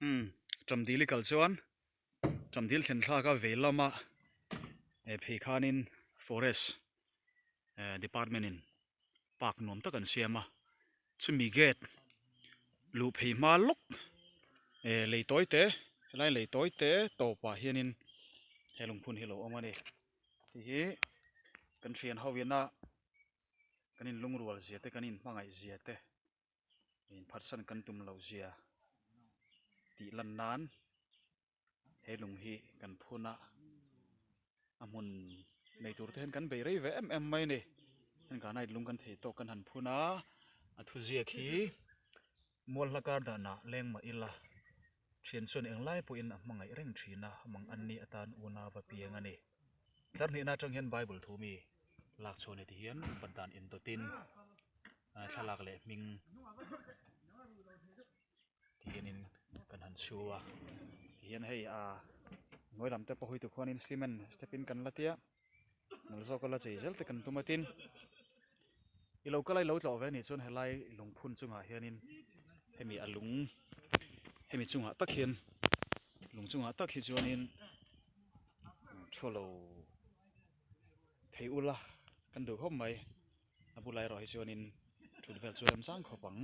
trầm tí li kal chuan trầm tí thlen thla ka ve lama phei khanin forest department in park nom ta kan siama chumi gate lu phei ma lok lei toy te lai lei toy te to pa hianin helung phun hilo omani hi kan thian howina kanin lungrual zia te kanin mangai zia te in phatsan kan tum lo zia ti lan nan he lung hi kan phuna amun nei tur ten kan bei rei ve em mai ni kan ka nai lung kan thei to kan han phuna athu zia khi mol lakar da na leng ma ila thian chun eng lai po in mangai reng thina mang anni atan una va piang ani tlar ni na tang hian bible thu mi lak chone ti hian bandan in to tin thalak le ming tianin kan han chuwa hian hei ngoi lam te pahoi tu khonin cement stepin kan latia nal zo kala chei zel te kan tumatin i lo kalai lo tlo ve ni chun helai lung phun chunga hianin hemi alung hemi chunga tak hian lung chunga tak hi chuanin tholo thei ula kan du khom mai abulai ro hi chuanin thul vel chu lam sang khopang